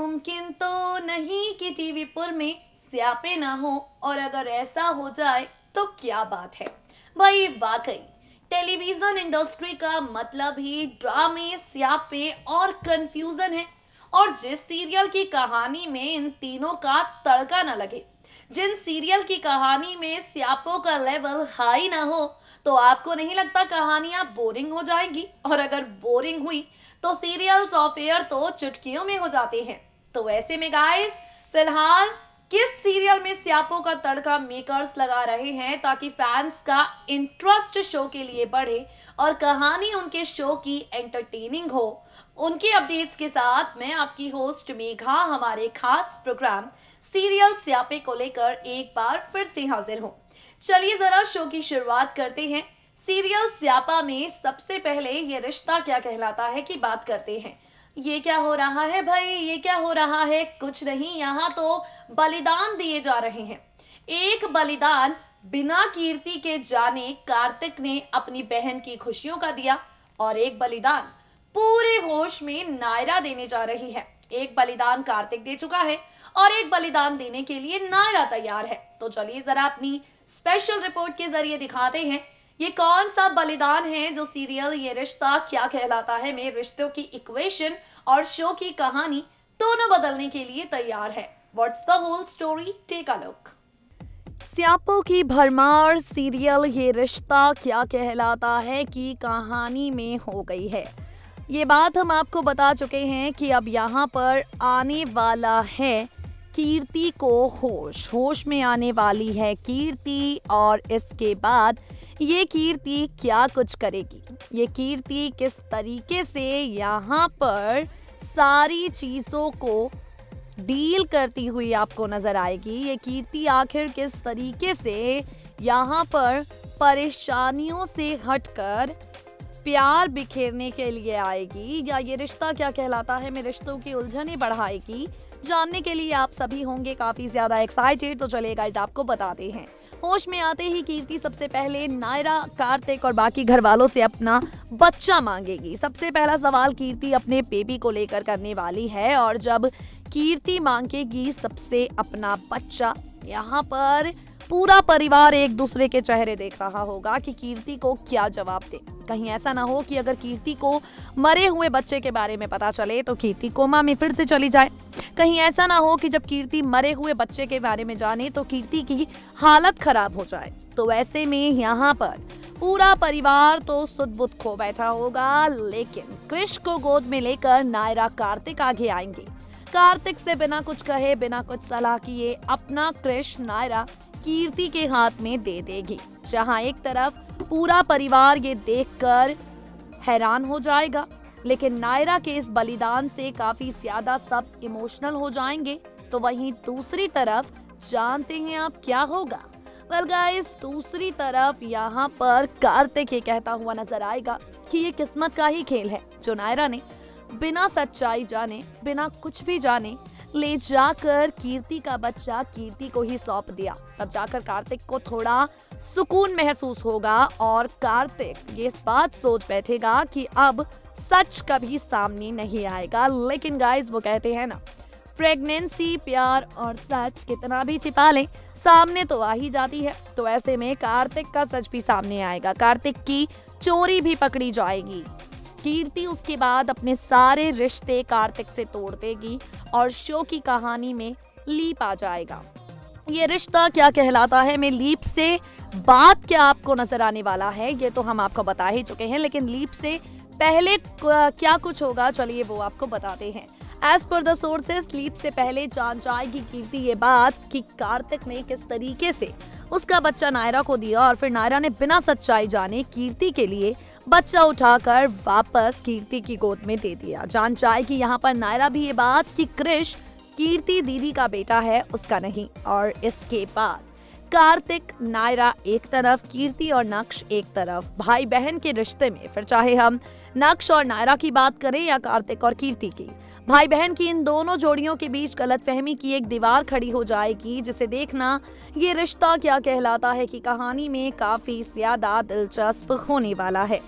मुमकिन तो नहीं कि टीवी पुर में स्यापे ना हो, और अगर ऐसा हो जाए तो क्या बात है। भाई वाकई टेलीविजन इंडस्ट्री का मतलब ही ड्रामे, स्यापे और कंफ्यूजन है। और जिस सीरियल की कहानी में इन तीनों का तड़का न लगे, जिन सीरियल की कहानी में स्यापों का लेवल हाई ना हो, तो आपको नहीं लगता कहानियां बोरिंग हो जाएंगी? और अगर बोरिंग हुई तो सीरियल्स ऑफ एयर तो चुटकियों में हो जाते हैं। तो ऐसे में गाइस, फिलहाल किस सीरियल में स्यापों का तड़का मेकर्स लगा रहे हैं ताकि फैंस का इंटरेस्ट शो के लिए बढ़े और कहानी उनके शो की एंटरटेनिंग हो, उनके अपडेट्स के साथ मैं आपकी होस्ट मेघा हमारे खास प्रोग्राम सीरियल स्यापे को लेकर एक बार फिर से हाजिर हूं। चलिए जरा शो की शुरुआत करते हैं। सीरियल स्यापा में सबसे पहले ये रिश्ता क्या कहलाता है की बात करते हैं। ये क्या हो रहा है भाई, ये क्या हो रहा है? कुछ नहीं, यहाँ तो बलिदान दिए जा रहे हैं। एक बलिदान बिना कीर्ति के जाने कार्तिक ने अपनी बहन की खुशियों का दिया, और एक बलिदान पूरे होश में नायरा देने जा रही है। एक बलिदान कार्तिक दे चुका है और एक बलिदान देने के लिए नायरा तैयार है। तो चलिए जरा अपनी स्पेशल रिपोर्ट के जरिए दिखाते हैं ये कौन सा बलिदान है जो सीरियल ये रिश्ता क्या कहलाता है में रिश्तों की इक्वेशन और शो की कहानी दोनों बदलने के लिए तैयार है। What's the whole story, take a look. स्यापों की भरमार सीरियल ये रिश्ता क्या कहलाता है की कहानी में हो गई है। ये बात हम आपको बता चुके हैं कि अब यहाँ पर आने वाला है कीर्ति को होश में आने वाली है कीर्ति, और इसके बाद ये कीर्ति क्या कुछ करेगी, ये कीर्ति किस तरीके से यहाँ पर सारी चीज़ों को डील करती हुई आपको नजर आएगी। ये कीर्ति आखिर किस तरीके से यहाँ पर परेशानियों से हटकर प्यार बिखेरने के लिए आएगी, या ये रिश्ता क्या कहलाता है में रिश्तों की उलझनें बढ़ाएगी, जानने के लिए आप सभी होंगे काफी ज्यादा एक्साइटेड। तो चलिए गाइस, आपको बताते हैं। होश में आते ही कीर्ति सबसे पहले नायरा, कार्तिक और बाकी घर वालों से अपना बच्चा मांगेगी। सबसे पहला सवाल कीर्ति अपने बेबी को लेकर करने वाली है, और जब कीर्ति मांगेगी सबसे अपना बच्चा, यहाँ पर पूरा परिवार एक दूसरे के चेहरे देख रहा होगा कि कीर्ति को क्या जवाब दे। कहीं ऐसा ना हो कि अगर कीर्ति को मरे हुए बच्चे के बारे में पता चले तो कीर्ति कोमा में फिर से चली जाए। कहीं ऐसा ना हो कि जब कीर्ति मरे हुए बच्चे के बारे में जाने तो कीर्ति की हालत खराब हो जाए। तो ऐसे में यहाँ पर पूरा परिवार तो सुध-बुध खो बैठा होगा, लेकिन कृष को गोद में लेकर नायरा कार्तिक आगे आएंगे। कार्तिक से बिना कुछ कहे, बिना कुछ सलाह किए अपना कृष नायरा कीर्ति के हाथ में दे देगी। जहां एक तरफ पूरा परिवार ये देखकर हैरान हो जाएगा, लेकिन नायरा के इस बलिदान से काफी ज्यादा सब इमोशनल हो जाएंगे, तो वहीं दूसरी तरफ जानते हैं आप क्या होगा? वेल गाइस, दूसरी तरफ यहाँ पर कार्तिक ये कहता हुआ नजर आएगा कि ये किस्मत का ही खेल है जो नायरा ने बिना सच्चाई जाने, बिना कुछ भी जाने ले जाकर कीर्ति का बच्चा कीर्ति को ही सौंप दिया। तब जाकर कार्तिक को थोड़ा सुकून महसूस होगा, और कार्तिक ये बात सोच बैठेगा कि अब सच कभी सामने नहीं आएगा। लेकिन गाइस, वो कहते हैं ना, प्रेगनेंसी, प्यार और सच कितना भी छिपा ले, सामने तो आ ही जाती है। तो ऐसे में कार्तिक का सच भी सामने आएगा, कार्तिक की चोरी भी पकड़ी जाएगी। कीर्ति उसके बाद अपने सारे रिश्ते कार्तिक से तोड़ देगी और शो की कहानी में लीप आ जाएगा। ये रिश्ता क्या कहलाता है में लीप से बात क्या आपको नजर आने वाला है, ये तो हम आपको बता ही चुके हैं, लेकिन लीप से पहले क्या कुछ होगा चलिए वो आपको बताते हैं। As per the sources, leap से पहले जान जाएगी कीर्ति ये बात कि कार्तिक ने किस तरीके से उसका बच्चा नायरा को दिया, और फिर नायरा ने बिना सच्चाई जाने कीर्ति के लिए बच्चा उठाकर वापस कीर्ति की गोद में दे दिया। जान जाएगी यहाँ पर नायरा भी ये बात कि कृष कीर्ति दीदी का बेटा है, उसका नहीं। और इसके बाद कार्तिक, नायरा एक तरफ, कीर्ति और नक्श एक तरफ, भाई बहन के रिश्ते में, फिर चाहे हम नक्श और नायरा की बात करें या कार्तिक और कीर्ति की, भाई बहन की इन दोनों जोड़ियों के बीच गलतफहमी की एक दीवार खड़ी हो जाएगी, जिसे देखना ये रिश्ता क्या कहलाता है कि कहानी में काफी ज्यादा दिलचस्प होने वाला है।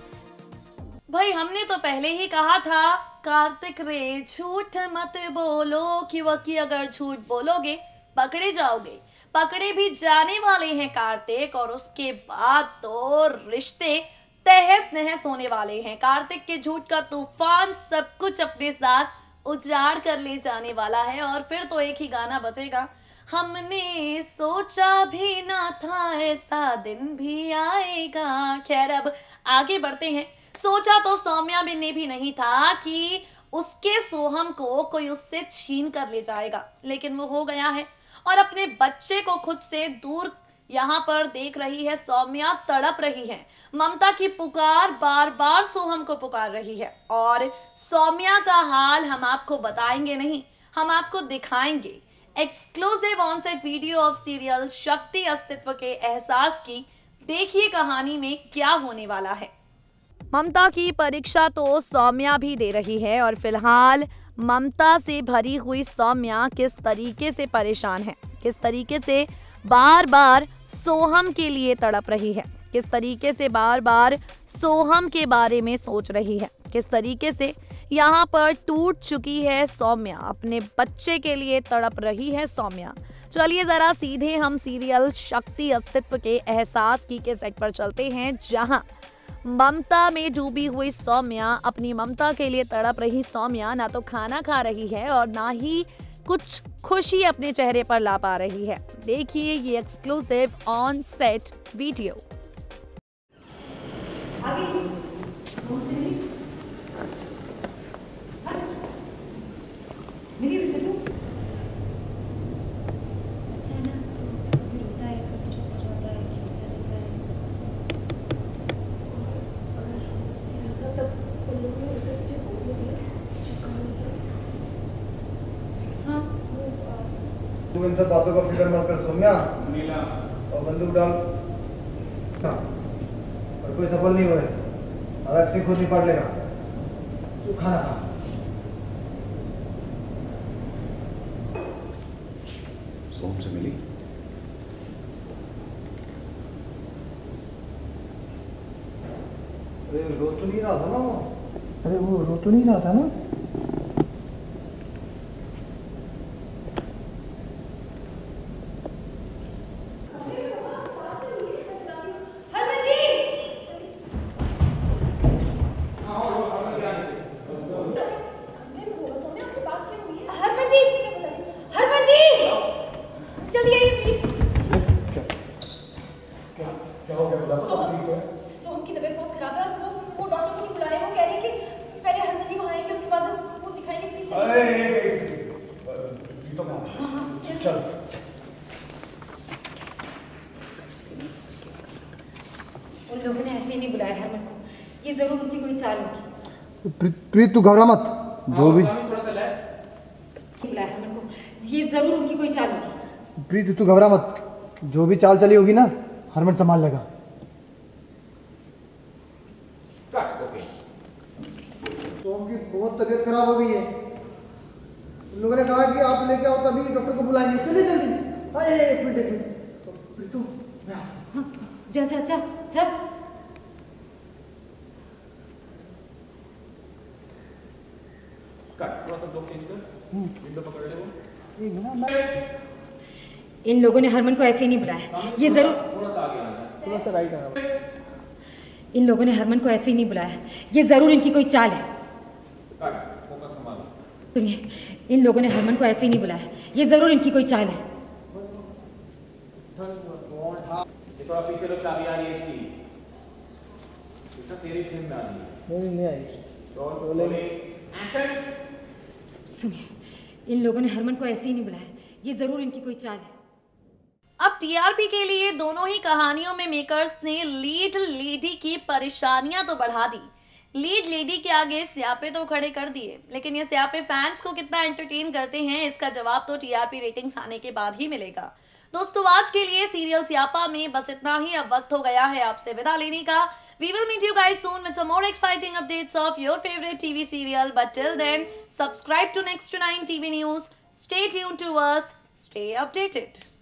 भाई हमने तो पहले ही कहा था कार्तिक रे झूठ मत बोलो कि अगर झूठ बोलोगे पकड़े जाओगे। पकड़े भी जाने वाले हैं कार्तिक, और उसके बाद तो रिश्ते तहस नहस होने वाले हैं। कार्तिक के झूठ का तूफान सब कुछ अपने साथ उजाड़ कर ले जाने वाला है, और फिर तो एक ही गाना बजेगा, हमने सोचा भी ना था ऐसा दिन भी आएगा। खैर अब आगे बढ़ते हैं। सोचा तो सौम्या ने भी नहीं था कि उसके सोहम को कोई उससे छीन कर ले जाएगा, लेकिन वो हो गया है। और अपने बच्चे को खुद से दूर यहाँ पर देख रही है सौम्या, तड़प रही है। ममता की पुकार बार बार सोहम को पुकार रही है, और सौम्या का हाल हम आपको बताएंगे नहीं, हम आपको दिखाएंगे। Exclusive on set video of serial शक्ति अस्तित्व के एहसास की देखिए कहानी में क्या होने वाला है। ममता की परीक्षा तो सौम्या भी दे रही है, और फिलहाल ममता से भरी हुई सौम्या किस तरीके से परेशान है, किस तरीके से बार बार सोहम के लिए तड़प रही है, किस तरीके से बार बार सोहम के बारे में सोच रही है, किस तरीके से यहाँ पर टूट चुकी है सौम्या, अपने बच्चे के लिए तड़प रही है सौम्या। चलिए जरा सीधे हम सीरियल शक्ति अस्तित्व के एहसास की के सेट पर चलते हैं, जहां ममता में डूबी हुई सौम्या, अपनी ममता के लिए तड़प रही सौम्या ना तो खाना खा रही है और ना ही कुछ खुशी अपने चेहरे पर ला पा रही है। देखिए ये एक्सक्लूसिव ऑन सेट वीडियो। तू इन सब बातों का फिक्र मत कर सौम्या, और बंदूक डाल। और कोई सफल नहीं हुए, अलग से खुद निपट लेगा। तू खाना खा। सोम से मिली? अरे रो तो नहीं रहा था ना वो? अरे वो रो तो नहीं रहा था ना? सोम की तबीयत बहुत खराब है, वो डॉक्टर को नहीं बुला रहे हैं। वो कह रहे हैं कि पहले हरमन जी वहाँ आएंगे, उसके बाद वो दिखाएंगे प्लीज। चल। उन लोगों ने ऐसे ही नहीं बुलाया हरमन को, ये जरूर उनकी कोई चाल होगी। प्रीत तू घबरा मत, जो भी बुलाया हरमन को, ये जरूर उनकी कोई चाल होगी। प्रीत तू घबरा मत, जो भी चाल चली होगी ना हरमन संभाल लेगा। सोम की बहुत तबीयत खराब हो गई है, उन लोगों ने कहा कि आप लेके आओ तभी डॉक्टर को बुलाएंगे। चलिए जल्दी। अरे एक मिनट प्रीतू, जा जा जा जा। इन लोगों ने हरमन को ऐसे ही नहीं बुलाया, ये जरूर थोड़ा सा राइट आना। इन लोगों ने हरमन को ऐसे ही नहीं बुलाया, ये जरूर इनकी कोई चाल है। सुनिए, इन लोगों ने हरमन को ऐसे ही नहीं बुलाया, ये जरूर इनकी कोई चाल है। थोड़ा पीछे लो, चाबी आ रही है इसकी। बेटा तेरी फिल्म में आ रही है। नहीं आई। एक्शन। सुनिए, इन लोगों ने हरमन को ऐसे ही नहीं बुलाया, ये जरूर इनकी कोई चाल है। अब टीआरपी के लिए दोनों ही कहानियों में मेकर्स ने लीड लेडी की परेशानियां तो बढ़ा दी, लीड लेडी के आगे स्यापे तो खड़े कर दिए, लेकिन ये स्यापे फैंस को कितना एंटरटेन करते हैं इसका जवाब तो टीआरपी रेटिंग्स आने के बाद ही मिलेगा। दोस्तों आज के लिए सीरियल स्यापा में बस इतना ही। अब वक्त हो गया है आपसे विदा लेने का। We will meet you guys soon with some more exciting updates of your favorite TV serial. But till then, subscribe to Next to 9 TV News. Stay tuned to us. Stay updated.